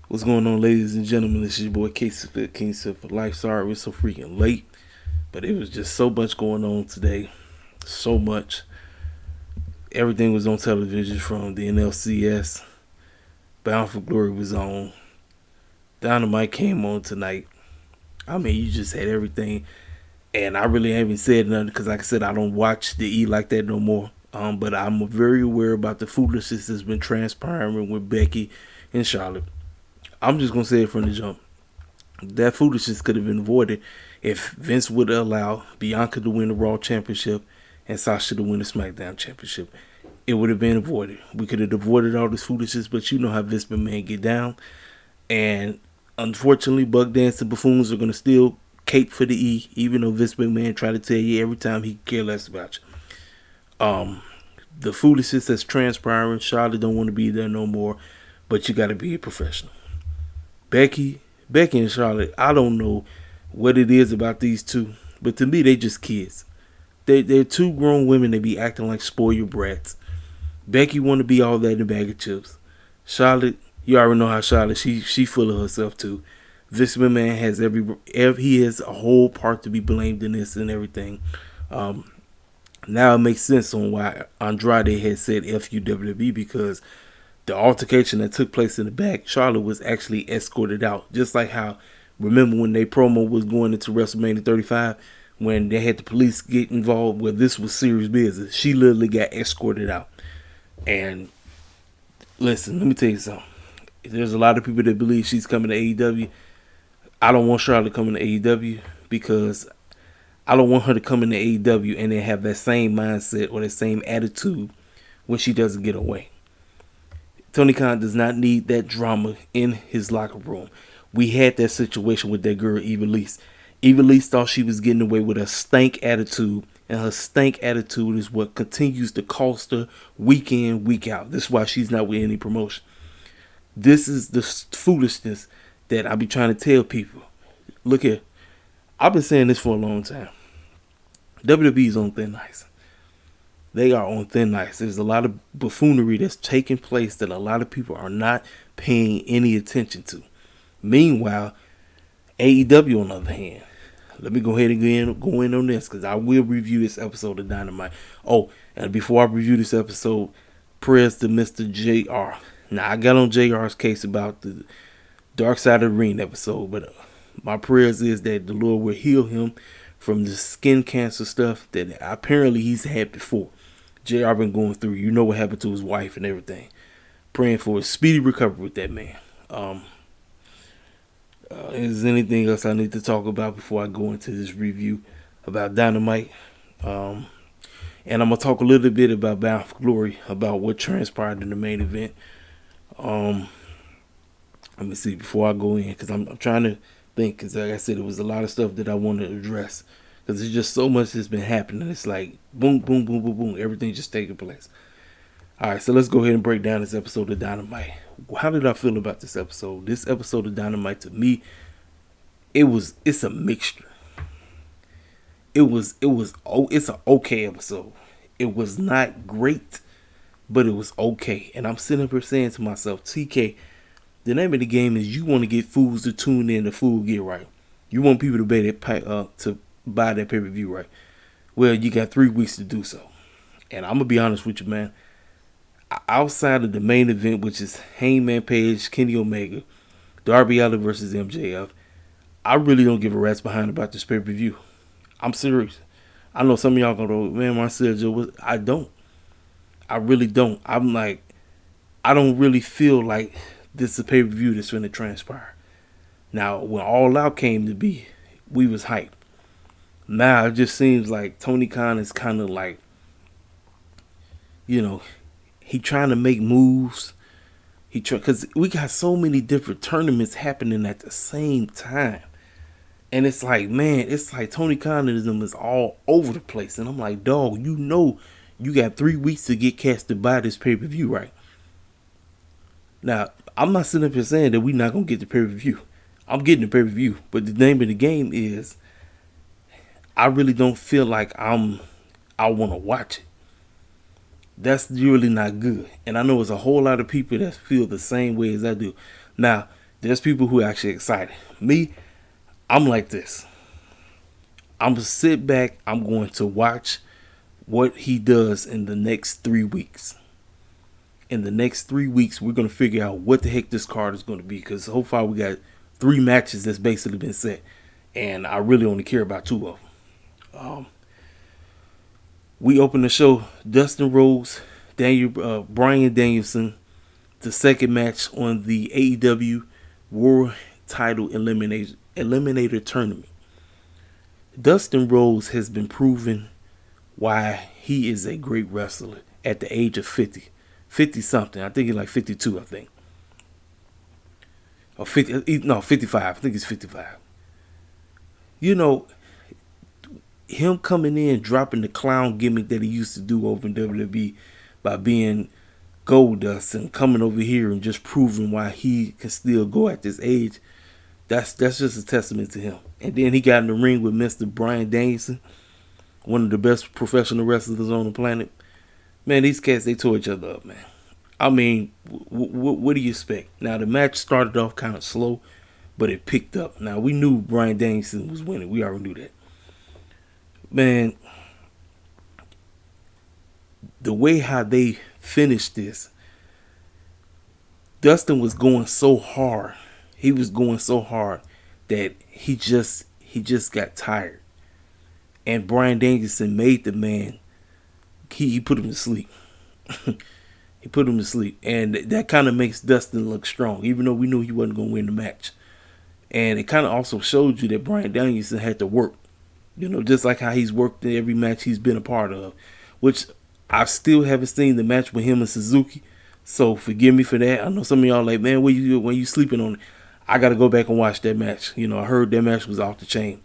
What's going on, ladies and gentlemen? This is your boy Kingston for Life. Sorry we're so freaking late, but it was just so much going on today. So much. Everything was on television from the NLCS. Bound for Glory was on. Dynamite came on tonight. I mean, you just had everything. And I really haven't said nothing because, like I said, I don't watch the E like that no more. But I'm very aware about the foolishness that's been transpiring with Becky and Charlotte. I'm just going to say it from the jump. That foolishness could have been avoided if Vince would allow Bianca to win the Raw Championship and Sasha to win the SmackDown Championship. It would have been avoided. We could have avoided all this foolishness, but you know how Vince McMahon get down. And unfortunately, Buck Dance and Buffoons are going to still cape for the E, even though Vince McMahon try to tell you every time he care less about you. The foolishness that's transpiring, Charlotte don't want to be there no more, but you got to be a professional. Becky and Charlotte, I don't know what it is about these two, but to me, they just kids. They're two grown women that be acting like spoiled brats. Becky want to be all that in a bag of chips. Charlotte, you already know how Charlotte, she full of herself too. Vince McMahon has he has a whole part to be blamed in this and everything. Now it makes sense on why Andrade had said FUWB, because the altercation that took place in the back, Charlotte was actually escorted out. Just like how, remember when they promo was going into WrestleMania 35, when they had the police get involved, where this was serious business. She literally got escorted out. And listen, let me tell you something. There's a lot of people that believe she's coming to AEW. I don't want Charlotte coming to AEW because I don't want her to come into AEW and then have that same mindset or that same attitude when she doesn't get away. Tony Khan does not need that drama in his locker room. We had that situation with that girl, Eva Lise. Eva Lise thought she was getting away with a stank attitude, and her stank attitude is what continues to cost her week in, week out. This is why she's not with any promotion. This is the foolishness that I be trying to tell people. Look here. I've been saying this for a long time. WWE is on thin ice. They are on thin ice. There's a lot of buffoonery that's taking place that a lot of people are not paying any attention to. Meanwhile, AEW, on the other hand, let me go ahead and go in on this because I will review this episode of Dynamite. Oh, and before I review this episode, prayers to Mr. JR. Now, I got on JR's case about the Dark Side of the Ring episode, but my prayers is that the Lord will heal him from the skin cancer stuff that apparently he's had before. JR been going through. You know what happened to his wife and everything. Praying for a speedy recovery with that man. Is there anything else I need to talk about before I go into this review about Dynamite? And I'm going to talk a little bit about Bound for Glory, about what transpired in the main event. Let me see before I go in, because I'm trying to think, because like I said, there was a lot of stuff that I want to address, because there's just so much that's been happening. It's like boom, boom, boom, boom, boom. Everything just taking place. All right, so let's go ahead and break down this episode of Dynamite. How did I feel about this episode? This episode of Dynamite, to me, it's a mixture. It's an okay episode. It was not great, but it was okay. And I'm sitting up here saying to myself, TK, the name of the game is you want to get fools to tune in, the fool get right. You want people to buy that pay-per-view, right? Well, you got 3 weeks to do so. And I'm going to be honest with you, man. Outside of the main event, which is Hangman Page, Kenny Omega, Darby Allin versus MJF, I really don't give a rat's behind about this pay-per-view. I'm serious. I know some of y'all go, man, Marcel, I don't. I really don't. I'm like, I don't really feel like this is a pay-per-view that's going to transpire. Now, when All Out came to be, we was hyped. Now, it just seems like Tony Khan is kind of like, he trying to make moves. Because we got so many different tournaments happening at the same time. And it's like, man, it's like Tony Khanism is all over the place. And I'm like, dog, you got 3 weeks to get cast to buy this pay-per-view, right? Now, I'm not sitting up here saying that we're not going to get the pay-per-view. I'm getting the pay-per-view. But the name of the game is, I really don't feel like I want to watch it. That's really not good. And I know there's a whole lot of people that feel the same way as I do. Now, There's people who are actually excited. Me, I'm like this. I'm going to sit back. I'm going to watch what he does in the next 3 weeks. In the next 3 weeks, we're going to figure out what the heck this card is going to be. Because so far, we got 3 matches that's basically been set. And I really only care about 2 of them. We open the show, Dustin Rhodes, Bryan Danielson, the second match on the AEW World Title Eliminator Tournament. Dustin Rhodes has been proven why he is a great wrestler at the age of 50 something. I think he's like 52, I think. Or 55. I think he's 55. You know, him coming in, dropping the clown gimmick that he used to do over in WWE by being Goldust and coming over here and just proving why he can still go at this age, that's just a testament to him. And then he got in the ring with Mr. Bryan Danielson, one of the best professional wrestlers on the planet. Man, these cats, they tore each other up, man. I mean, what do you expect? Now, the match started off kind of slow, but it picked up. Now, we knew Bryan Danielson was winning. We already knew that. Man, the way how they finished this, Dustin was going so hard. He was going so hard that he just got tired. And Bryan Danielson made the man, he put him to sleep. He put him to sleep. And that kind of makes Dustin look strong, even though we knew he wasn't going to win the match. And it kind of also showed you that Bryan Danielson had to work. You know, just like how he's worked in every match he's been a part of. Which I still haven't seen the match with him and Suzuki. So forgive me for that. I know some of y'all like, man, when you sleeping on it? I got to go back and watch that match. You know, I heard that match was off the chain.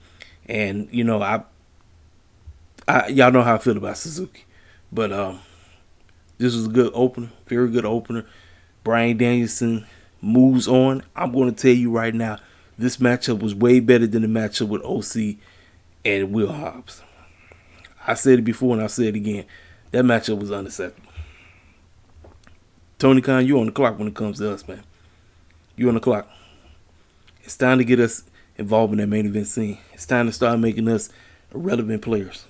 And, you know, y'all know how I feel about Suzuki. But this was a good opener. Very good opener. Bryan Danielson moves on. I'm going to tell you right now, this matchup was way better than the matchup with OC and Will Hobbs. I said it before and I'll say it again. That matchup was unacceptable. Tony Khan, you on the clock when it comes to us, man. You on the clock. It's time to get us involved in that main event scene. It's time to start making us relevant players.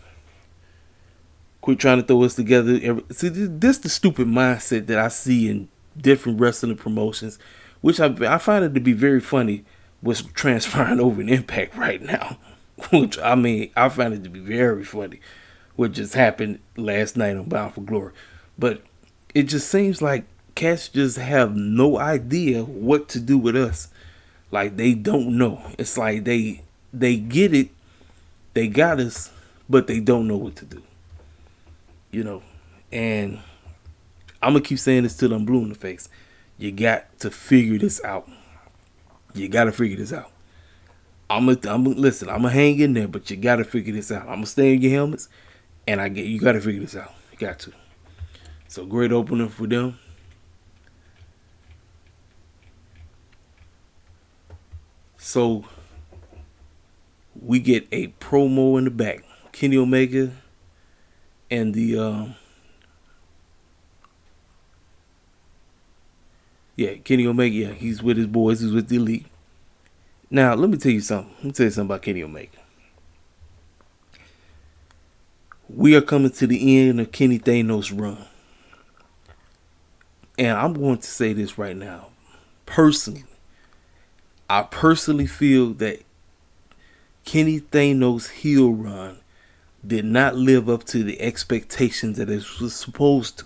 Quit trying to throw us together. See, this is the stupid mindset that I see in different wrestling promotions, which I find it to be very funny what's transpiring over in Impact right now. Which, I mean, I find it to be very funny what just happened last night on Bound for Glory. But it just seems like cats just have no idea what to do with us. Like, they don't know. It's like they get it, they got us, but they don't know what to do. You know, and I'm going to keep saying this till I'm blue in the face. You got to figure this out. You got to figure this out. Listen, I'm going to hang in there, but you got to figure this out. I'm going to stay in your helmets, and you got to figure this out. You got to. So, great opener for them. So, we get a promo in the back. Kenny Omega and the Kenny Omega, he's with his boys, he's with the Elite. Now, let me tell you something. Let me tell you something about Kenny Omega. We are coming to the end of Kenny Thanos' run. And I'm going to say this right now. Personally, I personally feel that Kenny Thanos' heel run did not live up to the expectations that it was supposed to.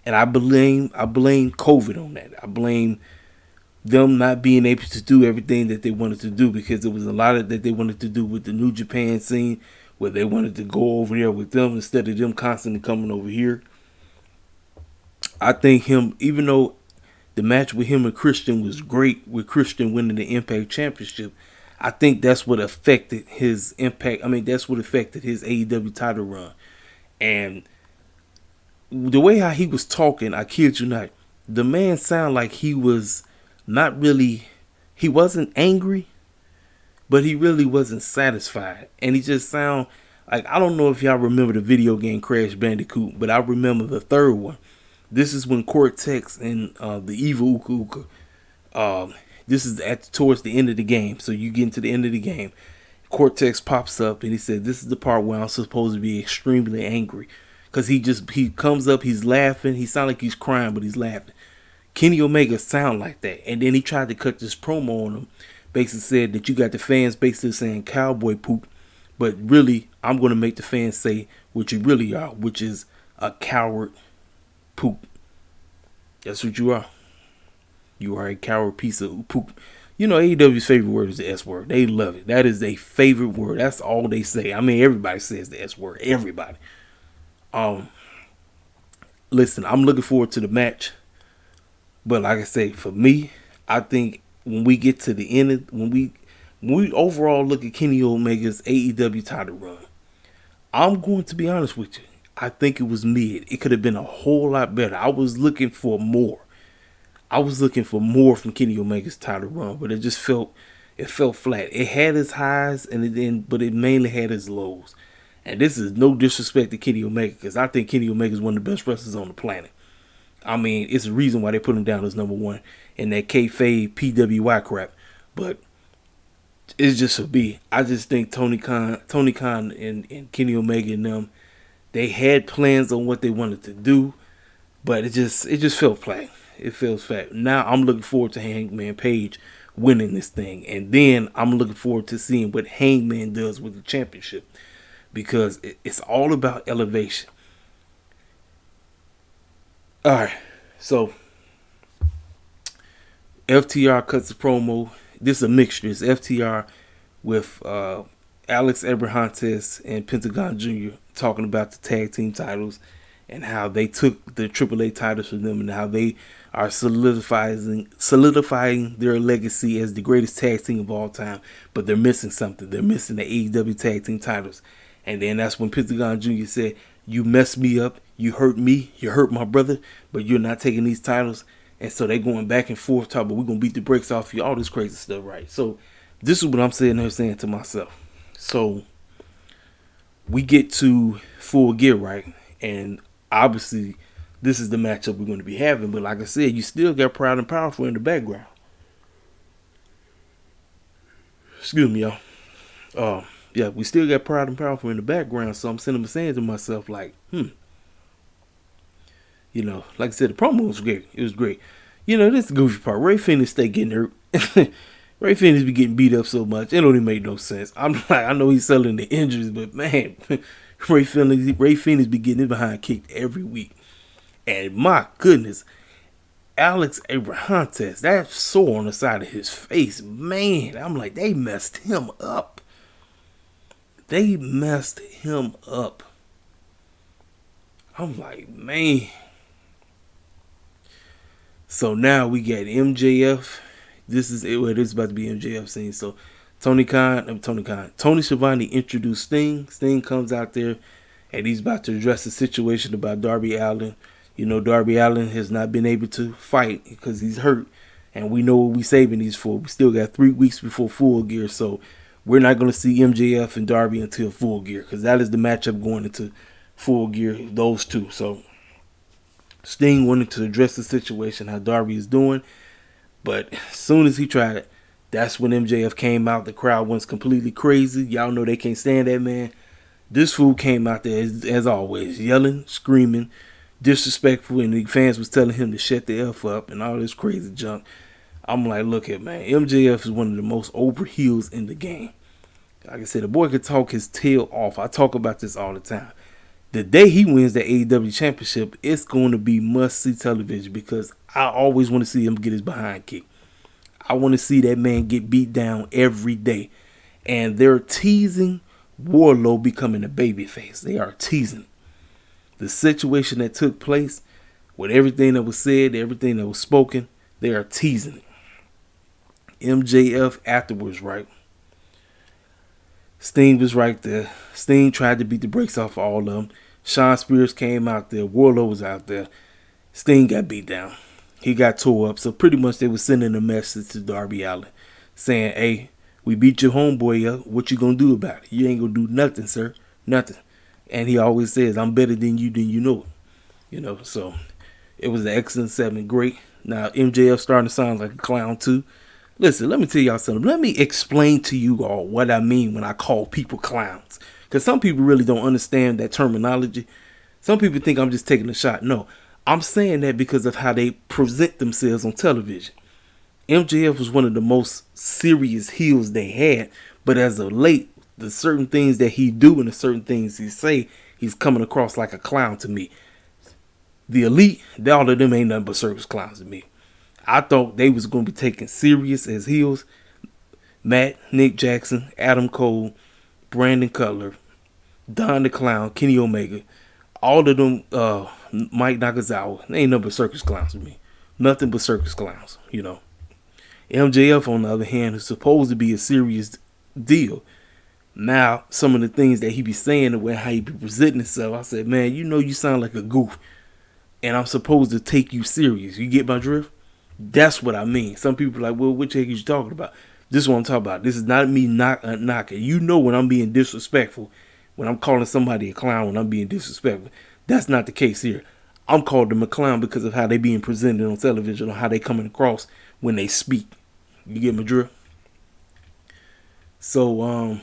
And I blame COVID on that. I blame them not being able to do everything that they wanted to do, because there was a lot of that they wanted to do with the New Japan scene, where they wanted to go over there with them instead of them constantly coming over here. I think him, even though the match with him and Christian was great, with Christian winning the Impact Championship, I think that's what affected his Impact. I mean, that's what affected his AEW title run. And the way how he was talking, I kid you not, the man sounded like he was not really, he wasn't angry, but he really wasn't satisfied. And he just sound like, I don't know if y'all remember the video game Crash Bandicoot, but I remember the third one. This is when Cortex and the evil Uka Uka, This is towards the end of the game. So you get into the end of the game. Cortex pops up and he said, this is the part where I'm supposed to be extremely angry. Because he comes up, he's laughing. He sounds like he's crying, but he's laughing. Kenny Omega sound like that. And then he tried to cut this promo on him. Basically said that you got the fans basically saying cowboy poop. But really, I'm going to make the fans say what you really are, which is a coward poop. That's what you are. You are a coward piece of poop. You know, AEW's favorite word is the S word. They love it. That is their favorite word. That's all they say. I mean, everybody says the S word. Everybody. Listen, I'm looking forward to the match. But like I say, for me, I think when we get to the end, when we overall look at Kenny Omega's AEW title run, I'm going to be honest with you. I think it was mid. It could have been a whole lot better. I was looking for more. I was looking for more from Kenny Omega's title run, but it just felt flat. It had its highs but it mainly had its lows. And this is no disrespect to Kenny Omega, because I think Kenny Omega is one of the best wrestlers on the planet. I mean, it's the reason why they put him down as number one in that kayfabe PWI crap. But it's just for me. I just think Tony Khan and Kenny Omega and them, they had plans on what they wanted to do, but it just felt flat. It feels flat. Now I'm looking forward to Hangman Page winning this thing. And then I'm looking forward to seeing what Hangman does with the championship. Because it's all about elevation. Alright. So FTR cuts the promo. This is a mixture. It's FTR with Alex Abrahantes and Pentagon Jr. talking about the tag team titles and how they took the AAA titles from them and how they are solidifying their legacy as the greatest tag team of all time. But they're missing something. They're missing the AEW tag team titles. And then that's when Pentagon Jr. said, you messed me up. You hurt me. You hurt my brother. But you're not taking these titles. And so they're going back and forth talking, but we're going to beat the brakes off you. All this crazy stuff, right? So this is what I'm sitting there saying to myself. So we get to Full Gear, right? And obviously this is the matchup we're going to be having. But like I said, you still got Proud and Powerful in the background. Excuse me, y'all. Yeah, we still got Proud and Powerful in the background. So I'm sitting saying to myself, like, You know, like I said, the promo was great. It was great. You know, this is the goofy part. Ray Phoenix stay getting hurt. Ray Phoenix be getting beat up so much. It don't even make no sense. I'm like, I know he's selling the injuries, but man, Ray Phoenix be getting his behind kicked every week. And my goodness, Alex Abrahantes, that sore on the side of his face, man, I'm like, they messed him up. They messed him up. I'm like, man. So now we got MJF. This is about to be MJF scene. So Tony Schiavone introduced Sting. Sting comes out there and he's about to address the situation about Darby Allin. You know, Darby Allin has not been able to fight because he's hurt. And we know what we're saving these for. We still got 3 weeks before Full Gear. So we're not going to see MJF and Darby until Full Gear, because that is the matchup going into Full Gear, those two. So Sting wanted to address the situation, how Darby is doing. But as soon as he tried it, that's when MJF came out. The crowd went completely crazy. Y'all know they can't stand that man. This fool came out there, as always, yelling, screaming, disrespectful, and the fans was telling him to shut the F up and all this crazy junk. I'm like, look here, man. MJF is one of the most over heels in the game. Like I said, the boy could talk his tail off. I talk about this all the time. The day he wins the AEW championship, it's going to be must-see television, because I always want to see him get his behind kicked. I want to see that man get beat down every day. And they're teasing Wardlow becoming a babyface. They are teasing the situation that took place with everything that was said, everything that was spoken. They are teasing it. MJF afterwards, right? Sting was right there. Sting tried to beat the brakes off of all of them. Shawn Spears came out there. Wardlow was out there. Sting got beat down. He got tore up. So pretty much they were sending a message to Darby Allin saying, hey, we beat your homeboy up. What you gonna do about it? You ain't gonna do nothing, sir. Nothing. And he always says, I'm better than you know it. You know, so it was an excellent segment. Great. Now MJF starting to sound like a clown too. Listen, let me tell y'all something. Let me explain to you all what I mean when I call people clowns. Because some people really don't understand that terminology. Some people think I'm just taking a shot. No, I'm saying that because of how they present themselves on television. MJF was one of the most serious heels they had. But as of late, the certain things that he do and the certain things he say, he's coming across like a clown to me. The Elite, all of them ain't nothing but circus clowns to me. I thought they was going to be taken serious as heels. Matt, Nick Jackson, Adam Cole, Brandon Cutler, Don the Clown, Kenny Omega, all of them, Mike Nakazawa, they ain't nothing but circus clowns to me. Nothing but circus clowns, you know. MJF, on the other hand, is supposed to be a serious deal. Now, some of the things that he be saying, the way how he be presenting himself, I said, man, you know you sound like a goof. And I'm supposed to take you serious. You get my drift? That's what I mean. Some people are like, well, which heck are you talking about? This is what I'm talking about. This is not me knocking. You know when I'm being disrespectful, when I'm calling somebody a clown, when I'm being disrespectful. That's not the case here. I'm calling them a clown because of how they being presented on television or how they coming across when they speak. You get my drift? So,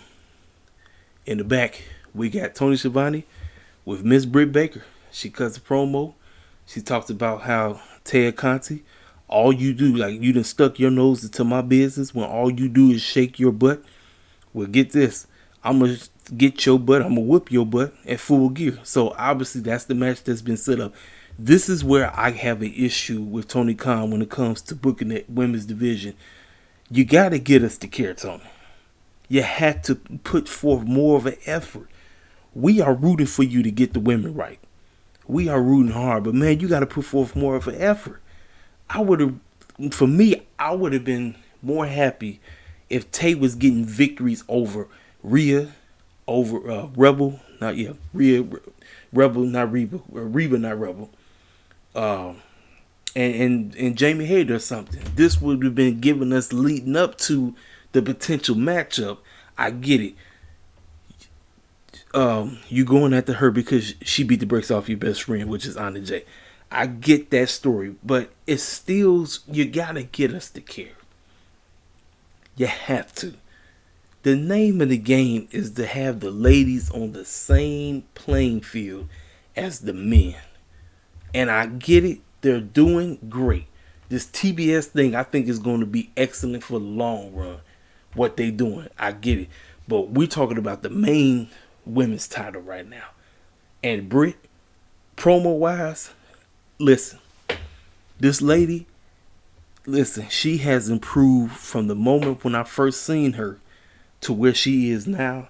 in the back, we got Tony Schiavone with Miss Britt Baker. She cuts a promo. She talks about how Ted Conti, all you do, like you done stuck your nose into my business when all you do is shake your butt. Well, get this. I'm going to get your butt. I'm going to whoop your butt at Full Gear. So, obviously, that's the match that's been set up. This is where I have an issue with Tony Khan when it comes to booking that women's division. You got to get us to care, Tony. You had to put forth more of an effort. We are rooting for you to get the women right. We are rooting hard, but man, you got to put forth more of an effort. I would have been more happy if Tay was getting victories over Rhea, over Rebel, Rebel, not Reba, Reba, not Rebel, and Jamie Hayter or something. This would have been giving us leading up to the potential matchup. I get it. You going after her because she beat the brakes off your best friend, which is Anna Jay. I get that story, but it's still, you gotta get us to care. You have to. The name of the game is to have the ladies on the same playing field as the men. And I get it. They're doing great. This TBS thing, I think, is going to be excellent for the long run. What they doing, I get it. But we're talking about the main women's title right now. And Britt, promo-wise, listen. This lady, listen, she has improved from the moment when I first seen her to where she is now.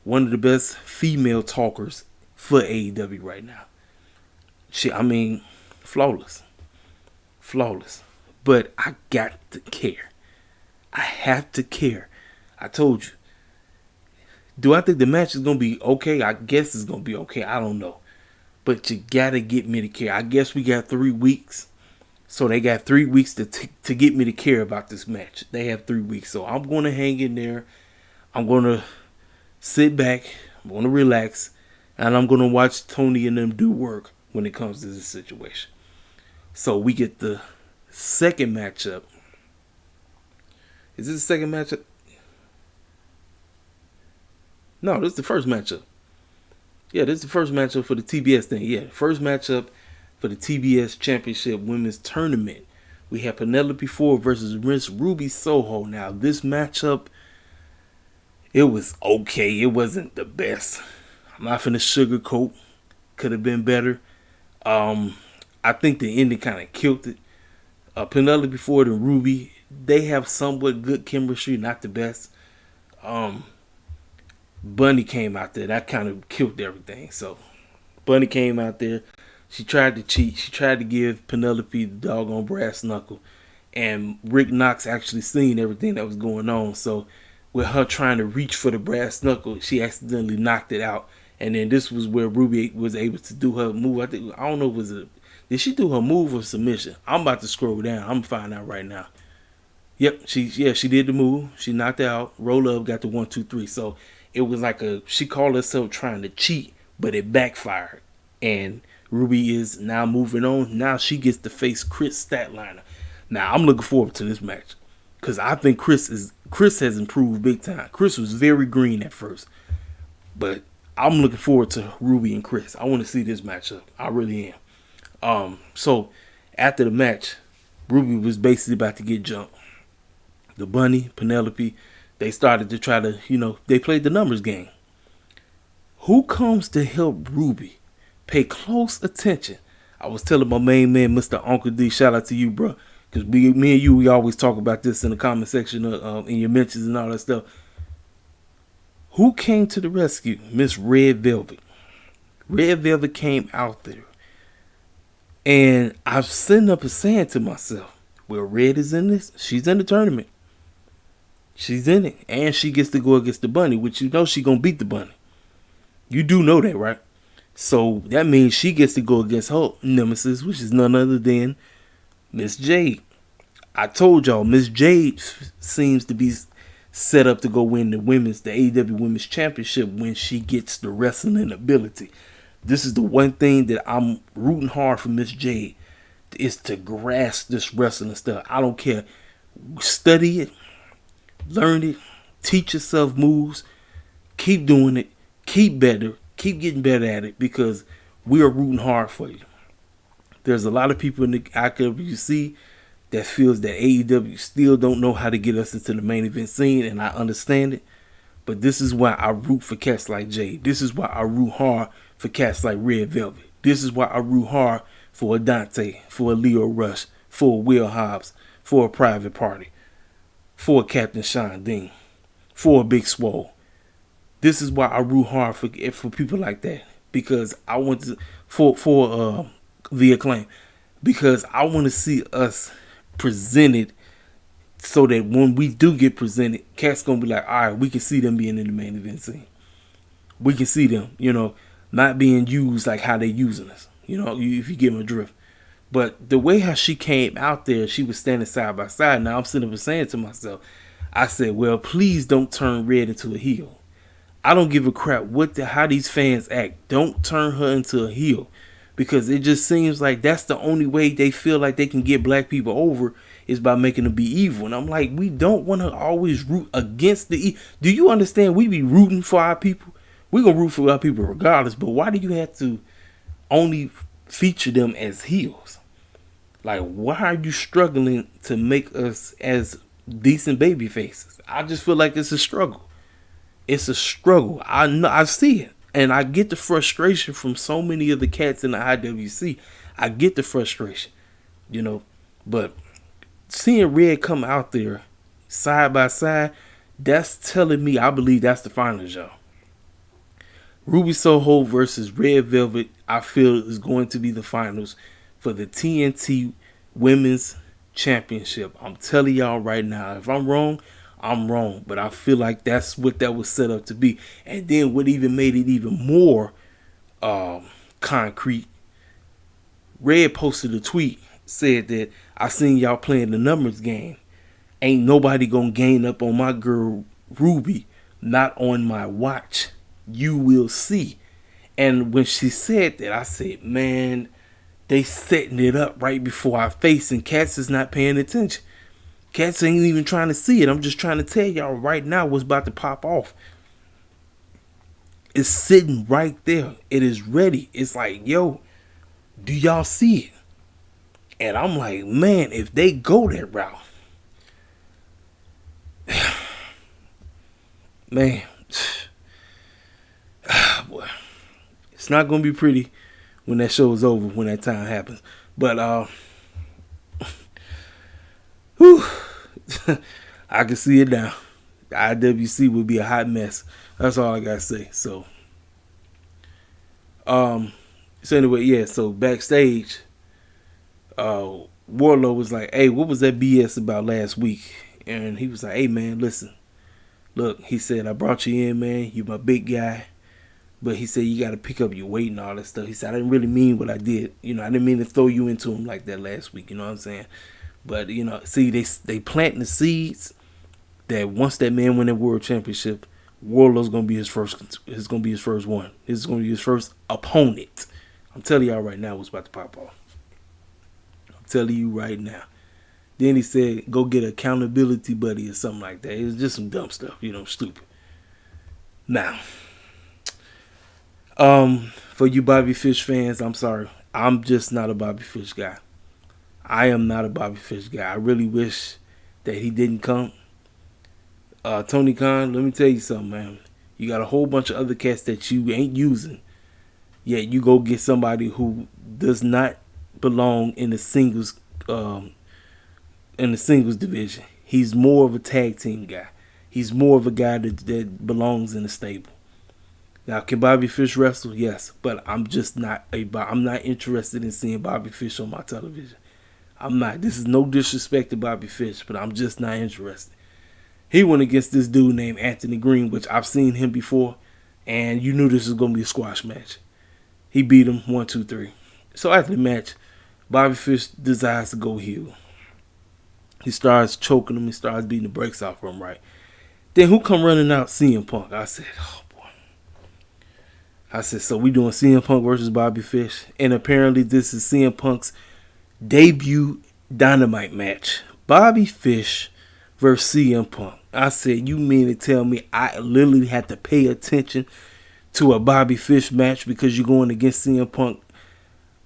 One of the best female talkers for AEW right now. Flawless. Flawless. But I got to care. I have to care. I told you. Do I think the match is going to be okay? I guess it's going to be okay. I don't know. But you got to get me to care. I guess we got 3 weeks. So they got 3 weeks to get me to care about this match. They have 3 weeks. So I'm going to hang in there. I'm going to sit back. I'm going to relax. And I'm going to watch Tony and them do work when it comes to this situation. So we get the second matchup. Is this the second matchup? No, this is the first matchup. Yeah, this is the first matchup for the TBS thing. Yeah, first matchup for the TBS Championship Women's Tournament. We have Penelope Ford versus Miss Ruby Soho. Now, this matchup, it was okay. It wasn't the best. I'm not finna sugarcoat. Could have been better. I think the ending kind of killed it. Penelope Ford and Ruby, they have somewhat good chemistry, not the best. Bunny came out there. That kind of killed everything. So, Bunny came out there. She tried to cheat. She tried to give Penelope the doggone brass knuckle. And Rick Knox actually seen everything that was going on. So, with her trying to reach for the brass knuckle, she accidentally knocked it out. And then this was where Ruby was able to do her move. I don't know, did she do her move or submission? I'm about to scroll down. I'm going to find out right now. Yep, she did the move. She knocked it out. Roll up, got the 1, 2, 3. So it was like she called herself trying to cheat, but it backfired. And Ruby is now moving on. Now she gets to face Chris Statlander. Now I'm looking forward to this match. because I think Chris has improved big time. Chris was very green at first, but I'm looking forward to Ruby and Chris. I want to see this matchup. I really am. So after the match, Ruby was basically about to get jumped. The Bunny, Penelope, they started to try to, they played the numbers game. Who comes to help Ruby? Pay close attention. I was telling my main man, Mr. Uncle D, shout out to you, bro. Because me and you, we always talk about this in the comment section, in your mentions and all that stuff. Who came to the rescue? Miss Red Velvet. Red Velvet came out there. And I'm sitting up and saying to myself, well, Red is in this. She's in the tournament. She's in it. And she gets to go against the Bunny, which she's going to beat the Bunny. You do know that, right? So that means she gets to go against her nemesis, which is none other than Miss Jade. I told y'all, Miss Jade seems to be set up to go win the AEW Women's Championship when she gets the wrestling ability. This is the one thing that I'm rooting hard for Miss Jade, is to grasp this wrestling stuff. I don't care. Study it, learn it, teach yourself moves, keep doing it, keep getting better at it, because we are rooting hard for you. There's a lot of people in the IWC that feels that AEW still don't know how to get us into the main event scene, and I understand it. But this is why I root for cats like Jade. This is why I root hard for cats like Red Velvet. This is why I root hard for a Dante, for a Leo Rush, for a Will Hobbs, for a Private Party, for a Captain Sean Dean, for a Big Swole. This is why I root hard for people like that, because I want to for the Acclaim, because I want to see us presented so that when we do get presented, cats gonna be like, all right, we can see them being in the main event scene. We can see them, not being used like how they using us. If you get my drift. But the way how she came out there, she was standing side by side. Now I'm sitting up saying to myself, I said, well, please don't turn Red into a heel. I don't give a crap how these fans act. Don't turn her into a heel, because it just seems like that's the only way they feel like they can get black people over, is by making them be evil. And I'm like, we don't want to always root against the evil. Do you understand? We be rooting for our people. We're going to root for our people regardless, but why do you have to only feature them as heels? Like, why are you struggling to make us as decent baby faces? I just feel like it's a struggle. It's a struggle. I know, I see it. And I get the frustration from so many of the cats in the IWC. I get the frustration, But seeing Red come out there side by side, that's telling me I believe that's the finals, y'all. Ruby Soho versus Red Velvet, I feel, is going to be the finals for the TNT Women's Championship. I'm telling y'all right now, if I'm wrong, I'm wrong, but I feel like that's what that was set up to be. And then what even made it even more concrete, Red posted a tweet, said that I seen y'all playing the numbers game. Ain't nobody gonna gain up on my girl Ruby, not on my watch. You will see. And when she said that, I said, man, they setting it up right before our face, and cats is not paying attention. Cats ain't even trying to see it. I'm just trying to tell y'all right now what's about to pop off. It's sitting right there. It is ready. It's like, yo, do y'all see it? And I'm like, man, if they go that route, man, boy, it's not going to be pretty when that show is over, when that time happens. But, whew, I can see it now. The IWC would be a hot mess. That's all I gotta say. So anyway, yeah. So backstage, Warlow was like, "Hey, what was that BS about last week?" And he was like, "Hey, man, listen. Look," he said, "I brought you in, man. You my big guy." But he said, "You got to pick up your weight and all that stuff." He said, "I didn't really mean what I did. I didn't mean to throw you into him like that last week. You know what I'm saying?" But, see, they planting the seeds that once that man win that world championship, Warlow's going to be his first one. This is going to be his first opponent. I'm telling y'all right now what's about to pop off. I'm telling you right now. Then he said, go get an accountability buddy or something like that. It was just some dumb stuff, stupid. Now, for you Bobby Fish fans, I'm sorry. I'm just not a Bobby Fish guy. I am not a Bobby Fish guy. I really wish that he didn't come. Tony Khan, let me tell you something, man. You got a whole bunch of other cats that you ain't using. Yet you go get somebody who does not belong in the singles division. He's more of a tag team guy. He's more of a guy that belongs in the stable. Now, can Bobby Fish wrestle? Yes, but I'm not interested in seeing Bobby Fish on my television. I'm not. This is no disrespect to Bobby Fish, but I'm just not interested. He went against this dude named Anthony Green, which I've seen him before, and you knew this was going to be a squash match. He beat him 1, 2, 3. So after the match, Bobby Fish decides to go heel. He starts choking him. He starts beating the brakes off of him, right? Then who come running out? CM Punk. I said, oh boy. I said, so we doing CM Punk versus Bobby Fish? And apparently this is CM Punk's debut Dynamite match. Bobby Fish versus CM Punk. I said, you mean to tell me I literally had to pay attention to a Bobby Fish match because you're going against CM Punk?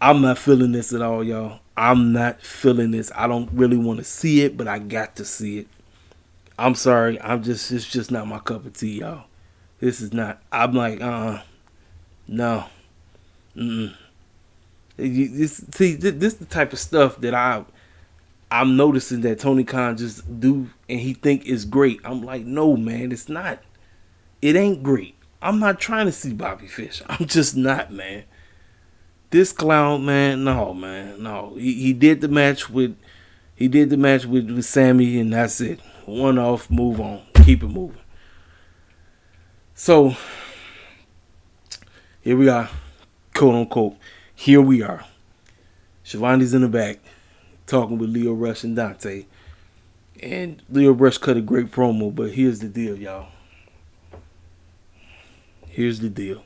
I'm not feeling this at all, y'all. I'm not feeling this. I don't really want to see it, but I got to see it. I'm sorry. It's just not my cup of tea, y'all. This is not. I'm like, no. This is the type of stuff that I'm noticing that Tony Khan just do and he think is great. I'm like, no, man, it's not. It ain't great. I'm not trying to see Bobby Fish. I'm just not, man. This clown, man, no. He did the match with Sammy, and that's it. One off, move on, keep it moving. So here we are, quote unquote. Here we are. Shivani's in the back, talking with Lio Rush and Dante, and Lio Rush cut a great promo. But here's the deal, y'all. Here's the deal.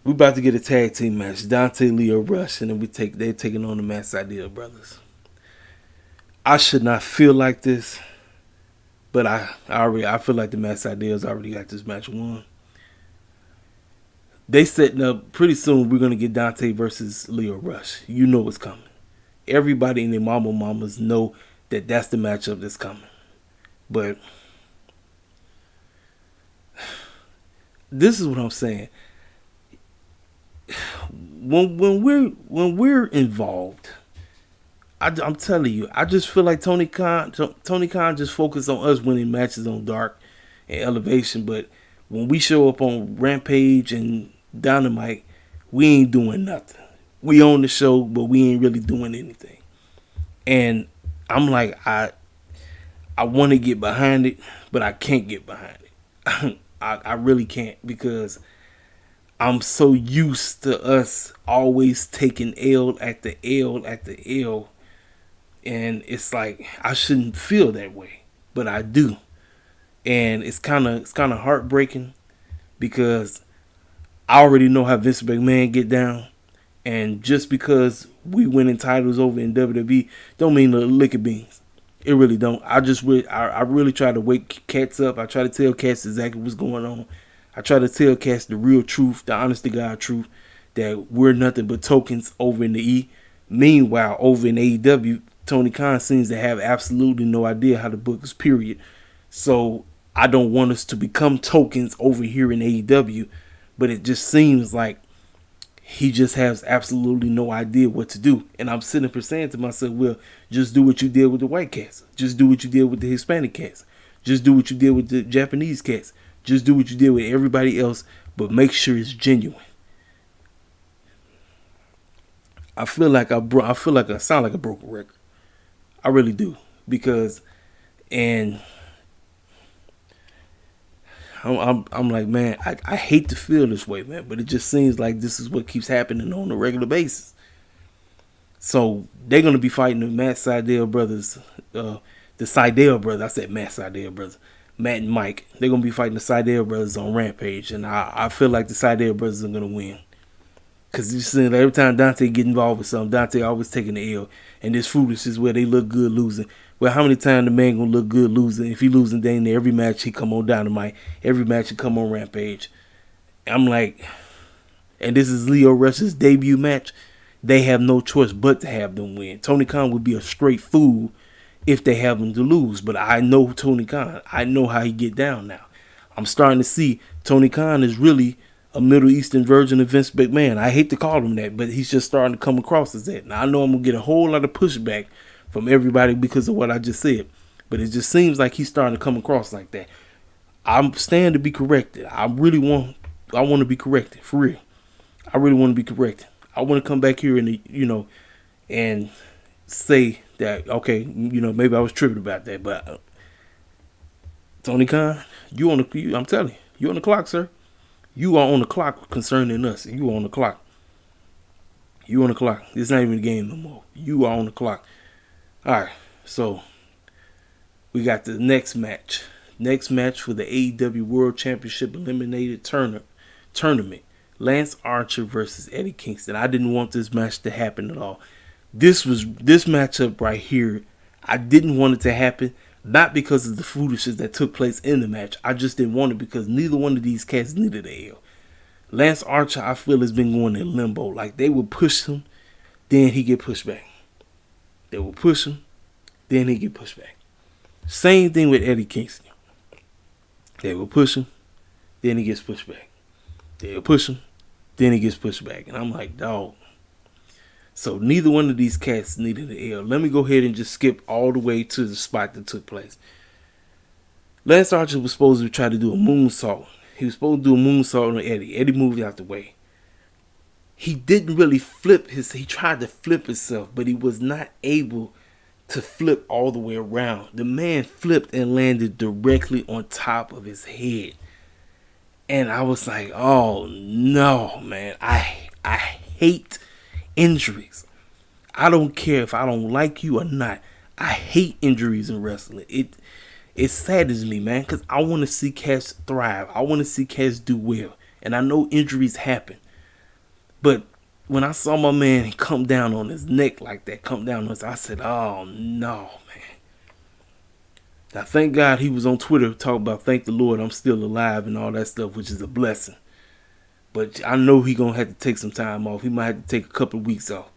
We about to get a tag team match. Dante, Lio Rush, and then they're taking on the Mass Ideal brothers. I should not feel like this, but I feel like the Mass Ideals already got this match won. They setting up pretty soon. We're gonna get Dante versus Lio Rush. You know what's coming. Everybody in their mamas know that that's the matchup that's coming. But this is what I'm saying. When we're involved, I'm telling you, I just feel like Tony Khan just focused on us winning matches on Dark and Elevation, but when we show up on Rampage and Dynamite, we ain't doing nothing. We own the show, but we ain't really doing anything. And I'm like, I want to get behind it, but I can't get behind it. I really can't, because I'm so used to us always taking L at the L at the L. And it's like, I shouldn't feel that way, but I do. And it's kind of heartbreaking, because I already know how Vince McMahon get down. And just because we winning titles over in WWE don't mean the lick of beans. It really don't. I really try to wake cats up. I try to tell cats exactly what's going on. I try to tell cats the real truth, the honest to God truth, that we're nothing but tokens over in the E. Meanwhile, over in AEW, Tony Khan seems to have absolutely no idea how to book is, period. So I don't want us to become tokens over here in AEW, but it just seems like he just has absolutely no idea what to do. And I'm sitting there saying to myself, well, just do what you did with the white cats. Just do what you did with the Hispanic cats. Just do what you did with the Japanese cats. Just do what you did with everybody else, but make sure it's genuine. I feel like I sound like a broken record. I really do, because, and I'm like, man, I hate to feel this way, man, but it just seems like this is what keeps happening on a regular basis. So they're gonna be fighting the Matt Sydal brothers, the Sydal brothers. I said Matt Sydal brothers, Matt and Mike. They're going to be fighting the Seidel brothers on Rampage. And I feel like the Seidel brothers are going to win. Because you see, every time Dante get involved with something, Dante always taking the L. And this foolish is where they look good losing. Well, how many times the man going to look good losing? If he losing, then every match he come on Dynamite. Every match he come on Rampage. I'm like, and this is Lio Rush's debut match. They have no choice but to have them win. Tony Khan would be a straight fool if they have him to lose. But I know Tony Khan. I know how he get down now. I'm starting to see Tony Khan is really a Middle Eastern version of Vince McMahon. I hate to call him that, but he's just starting to come across as that. Now, I know I'm going to get a whole lot of pushback from everybody because of what I just said. But it just seems like he's starting to come across like that. I'm standing to be corrected. I want to be corrected, for real. I really want to be corrected. I want to come back here and, and say that, okay, maybe I was tripping about that. But Tony Khan, I'm telling you, you're on the clock, sir. You are on the clock concerning us. You are on the clock. You on the clock. It's not even a game no more. You are on the clock. All right, so we got the next match. Next match for the AEW World Championship Eliminated Tournament. Lance Archer versus Eddie Kingston. I didn't want this match to happen at all. This matchup right here, I didn't want it to happen. Not because of the foolishness that took place in the match. I just didn't want it because neither one of these cats needed a L. Lance Archer, I feel, has been going in limbo. Like, they would push him, then he get pushed back. They would push him, then he get pushed back. Same thing with Eddie Kingston. They will push him, then he gets pushed back. They will push him, then he gets pushed back. And I'm like, dog. So neither one of these cats needed an L. Let me go ahead and just skip all the way to the spot that took place. Lance Archer was supposed to try to do a moonsault. He was supposed to do a moonsault on Eddie. Eddie moved out the way. He didn't really he tried to flip himself, but he was not able to flip all the way around. The man flipped and landed directly on top of his head. And I was like, oh no, man. I hate injuries. I don't care if I don't like you or not. I hate injuries in wrestling. It saddens me, man, because I want to see cats thrive. I want to see cats do well. And I know injuries happen. But when I saw my man come down on his neck like that, I said, oh no, man. Now, thank God he was on Twitter talking about, thank the Lord I'm still alive and all that stuff, which is a blessing. But I know he going to have to take some time off. He might have to take a couple of weeks off,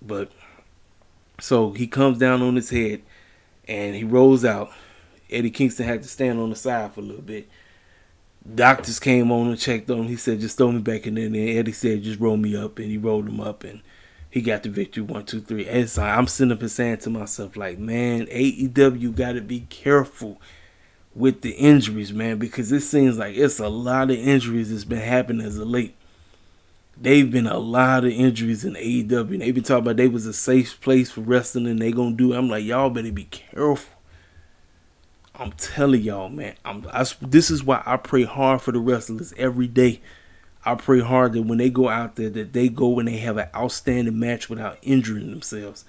But so he comes down on his head and he rolls out. Eddie Kingston had to stand on the side for a little bit. Doctors came on and checked on him. He said, just throw me back in there. And Eddie said, just roll me up. And he rolled him up and he got the victory 1, 2, 3. And so I'm sitting up and saying to myself, like, man, AEW got to be careful with the injuries, man, because it seems like it's a lot of injuries that's been happening as of late. They've been a lot of injuries in AEW. They've been talking about they was a safe place for wrestling and they gonna do it. I'm like, y'all better be careful. I'm telling y'all, man. This is why I pray hard for the wrestlers every day. I pray hard that when they go out there, that they go and they have an outstanding match without injuring themselves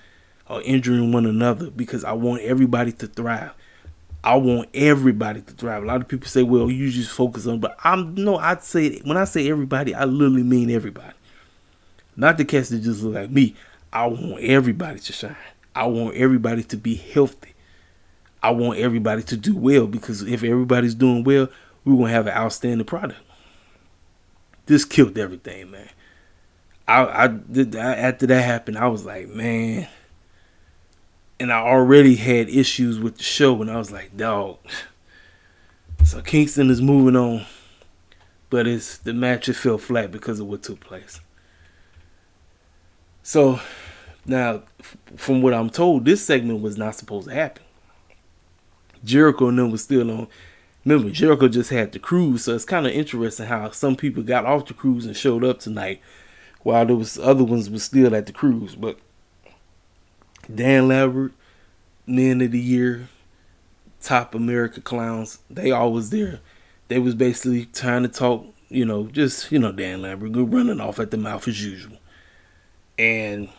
or injuring one another, because I want everybody to thrive. I want everybody to thrive. A lot of people say, well, you just focus on, but I'd say, when I say everybody, I literally mean everybody. Not the cats that just look like me. I want everybody to shine. I want everybody to be healthy. I want everybody to do well, because if everybody's doing well, we're going to have an outstanding product. This killed everything, man. After that happened, I was like, man. And I already had issues with the show, and I was like, dog. So Kingston is moving on, but the match it fell flat because of what took place. So now, from what I'm told, this segment was not supposed to happen. Jericho and them was still on. Remember, Jericho just had the cruise, so it's kind of interesting how some people got off the cruise and showed up tonight, while there was other ones was still at the cruise. But Dan Lambert, Men of the Year, Top America Clowns, they all was there. They was basically trying to talk, Dan Lambert, good running off at the mouth as usual. And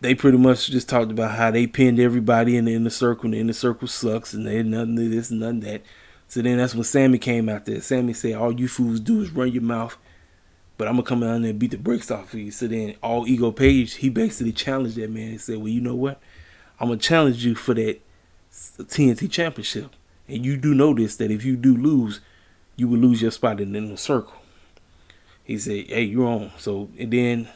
they pretty much just talked about how they pinned everybody in the inner circle, and the inner circle sucks, and they had nothing of this and nothing of that. So then that's when Sammy came out there. Sammy said, all you fools do is run your mouth, but I'm going to come out there and beat the brakes off of you. So then All Ego Page, he basically challenged that man and said, well, you know what? I'm going to challenge you for that TNT Championship. And you do notice that if you do lose, you will lose your spot in the inner circle. He said, hey, you're on. So, and then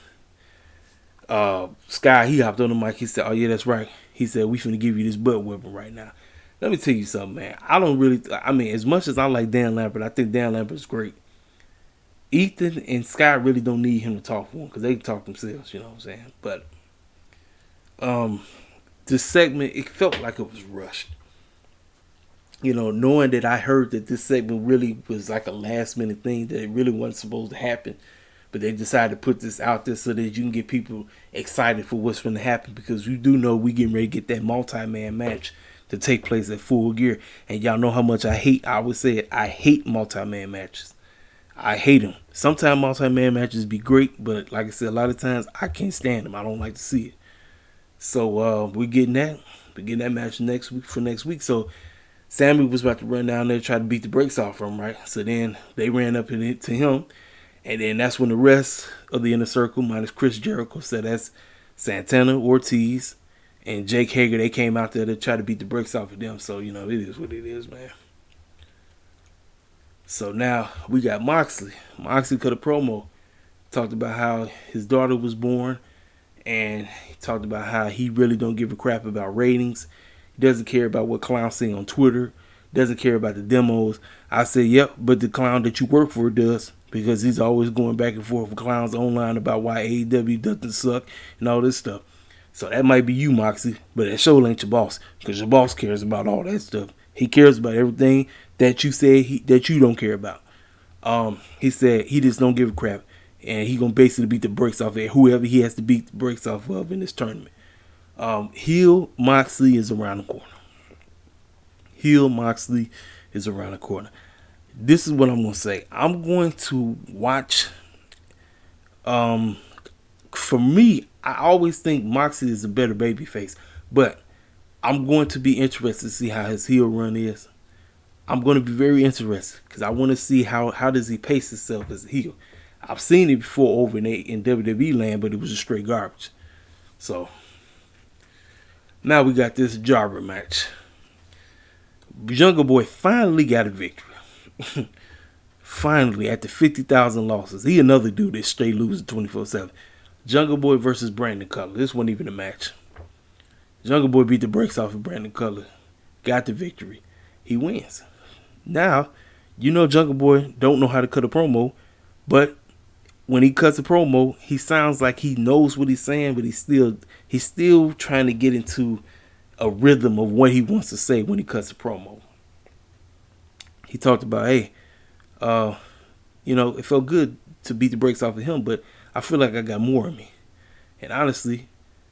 Sky, he hopped on the mic. He said, oh, yeah, that's right. He said, we finna give you this butt whipping right now. Let me tell you something, man. I mean, as much as I like Dan Lambert, I think Dan Lambert's great. Ethan and Sky really don't need him to talk for them because they can talk themselves, you know what I'm saying? But this segment, it felt like it was rushed. You know, knowing that I heard that this segment really was like a last minute thing, that it really wasn't supposed to happen. But they decided to put this out there so that you can get people excited for what's going to happen, because you do know we getting ready to get that multi-man match to take place at Full Gear. And y'all know how much I always say it, I hate multi-man matches. I hate them. Sometimes multi-man matches be great, but like I said, a lot of times I can't stand them. I don't like to see it. So we're getting that. We're getting that match next week. So Sammy was about to run down there, try to beat the brakes off from him, right? So then they ran up to him. And then that's when the rest of the inner circle, minus Chris Jericho, so that's Santana, Ortiz, and Jake Hager, they came out there to try to beat the brakes off of them. So, you know, it is what it is, man. So now we got Moxley. Moxley cut a promo. Talked about how his daughter was born. And he talked about how he really don't give a crap about ratings. He doesn't care about what clowns say on Twitter. Doesn't care about the demos. I said, yep, but the clown that you work for does. Because he's always going back and forth with clowns online about why AEW doesn't suck and all this stuff. So that might be you, Moxley, but that show ain't your boss, because your boss cares about all that stuff. He cares about everything that you said that you don't care about. He said he just don't give a crap, and he gonna basically beat the brakes off of whoever he has to beat the brakes off of in this tournament. Heel Moxley is around the corner. Heel Moxley is around the corner. This is what I'm going to say. I'm going to watch. For me, I always think Moxley is a better babyface, but I'm going to be interested to see how his heel run is. I'm going to be very interested because I want to see how does he pace himself as a heel. I've seen it before over in WWE land, but it was just straight garbage. So now we got this jobber match. Jungle Boy finally got a victory. Finally, after 50,000 losses. He another dude that straight loses 24/7. Jungle Boy versus Brandon Cutler. This wasn't even a match. Jungle Boy beat the brakes off of Brandon Cutler. Got the victory. He wins. Now, you know Jungle Boy don't know how to cut a promo, but when he cuts a promo, he sounds like he knows what he's saying, but he's still trying to get into a rhythm of what he wants to say when he cuts a promo. He talked about, hey, it felt good to beat the brakes off of him, but I feel like I got more in me. And honestly,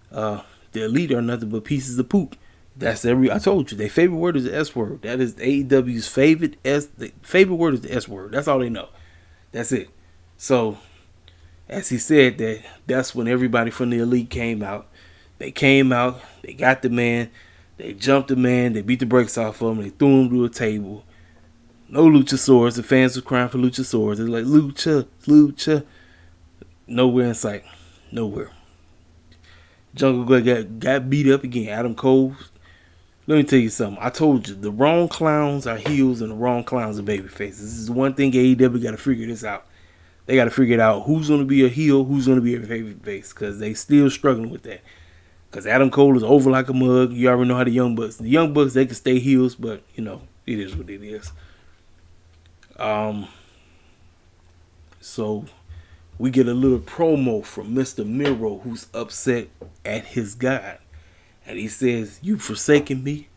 the Elite are nothing but pieces of poop. I told you, their favorite word is the S word. That is AEW's favorite word is the S word. That's all they know. That's it. So, as he said, that's when everybody from the Elite came out. They came out, they got the man, they jumped the man, they beat the brakes off of him, they threw him to a table. No Luchasaurus. The fans were crying for Luchasaurus. They're like, Lucha. Nowhere in sight. Nowhere. Jungle Boy got beat up again. Adam Cole. Let me tell you something. I told you, the wrong clowns are heels and the wrong clowns are baby faces. This is one thing AEW got to figure this out. They got to figure it out. Who's going to be a heel, who's going to be a baby face, because they still struggling with that. Because Adam Cole is over like a mug. You already know how the Young Bucks. The Young Bucks, they can stay heels, but, it is what it is. So we get a little promo from Mr. Miro, who's upset at his God. And he says, you forsaken me,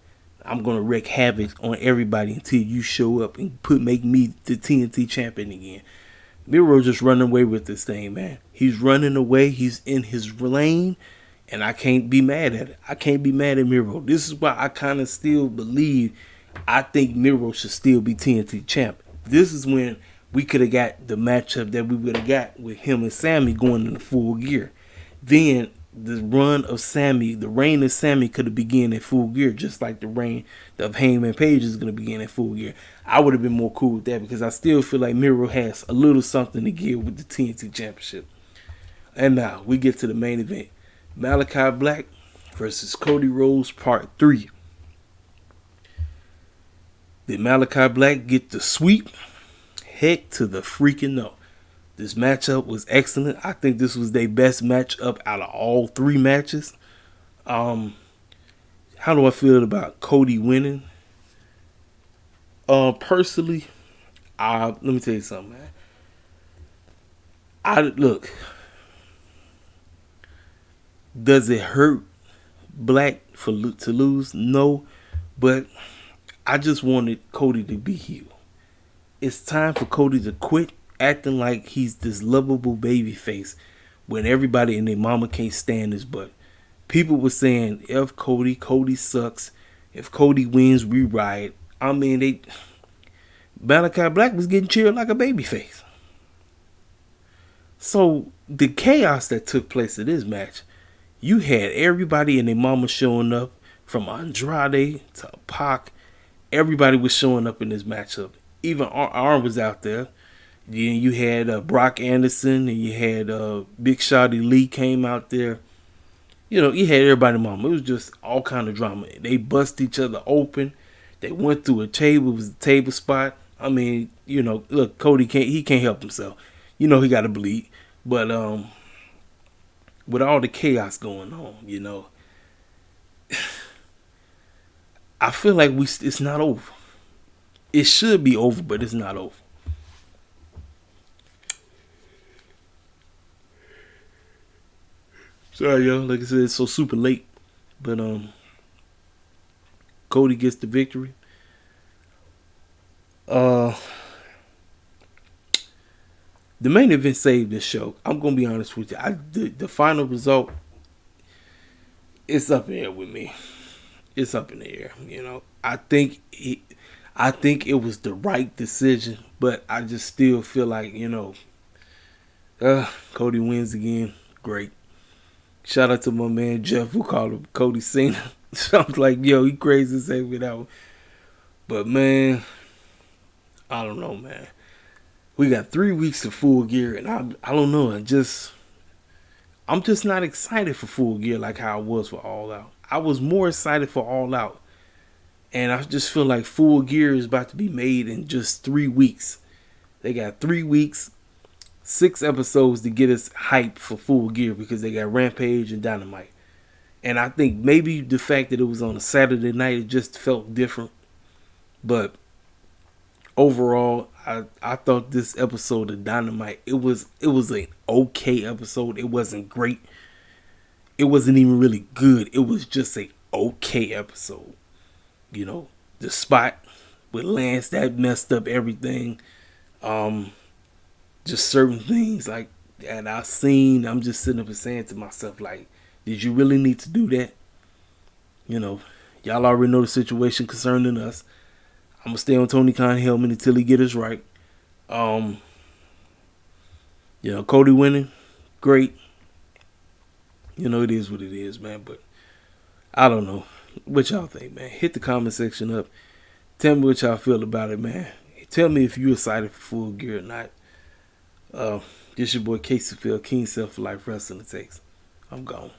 I'm going to wreak havoc on everybody until you show up and make me the TNT champion again. Miro just running away with this thing, man. He's running away. He's in his lane. And I can't be mad at it. I can't be mad at Miro. This is why I kind of still believe I think Miro should still be TNT champ. This is when we could have got the matchup that we would have got with him and Sammy going into Full Gear. Then the run of Sammy, the reign of Sammy could have begun at Full Gear, just like the reign of Hangman Page is going to begin at Full Gear. I would have been more cool with that because I still feel like Miro has a little something to give with the TNT Championship. And now we get to the main event. Malachi Black versus Cody Rhodes Part 3. Did Malachi Black get the sweep? Heck to the freaking no. This matchup was excellent. I think this was their best matchup out of all 3 matches. How do I feel about Cody winning? Personally, let me tell you something, man. Look, does it hurt Black to lose? No, but I just wanted Cody to be heel. It's time for Cody to quit acting like he's this lovable baby face when everybody and their mama can't stand his butt. People were saying, F Cody sucks. If Cody wins, we riot. I mean, Malachi Black was getting cheered like a baby face. So, the chaos that took place in this match, you had everybody and their mama showing up, from Andrade to Pac. Everybody was showing up in this matchup. Even Arn was out there. Then you had Brock Anderson, and you had Big Shotty Lee came out there. You know, you had everybody mama. It was just all kind of drama. They bust each other open. They went through a table. It was a table spot. I mean, you know, look, Cody can't help himself. You know he got to bleed. But with all the chaos going on, you know, I feel like it's not over. It should be over, but it's not over. Sorry, y'all. Like I said, it's so super late. But Cody gets the victory. The main event saved this show. I'm gonna be honest with you. The final result, it's up in the air with me. It's up in the air. You know, I think it was the right decision, but I just still feel like, you know, Cody wins again. Great. Shout out to my man Jeff, who called him Cody Cena. So I'm like, yo, he crazy to say me that one. But man, I don't know, man. We got 3 weeks of Full Gear, and I don't know. I'm just not excited for Full Gear like how I was for All Out. I was more excited for All Out. And I just feel like Full Gear is about to be made in just 3 weeks. They got 3 weeks, 6 episodes to get us hyped for Full Gear because they got Rampage and Dynamite. And I think maybe the fact that it was on a Saturday night, it just felt different. But overall, I thought this episode of Dynamite, it was an okay episode. It wasn't great. It wasn't even really good. It was just an okay episode. You know, the spot with Lance, that messed up everything. Just certain things like, and I'm just sitting up and saying to myself, like, did you really need to do that? You know, y'all already know the situation concerning us. I'm gonna stay on Tony Khan helmet until he get us right. You know, Cody winning, great. You know, it is what it is, man. But I don't know what y'all think, man. Hit the comment section up. Tell me what y'all feel about it, man. Tell me if you're excited for Full Gear or not. This your boy Casey Phil, King Self for Life Wrestling It Takes. I'm gone.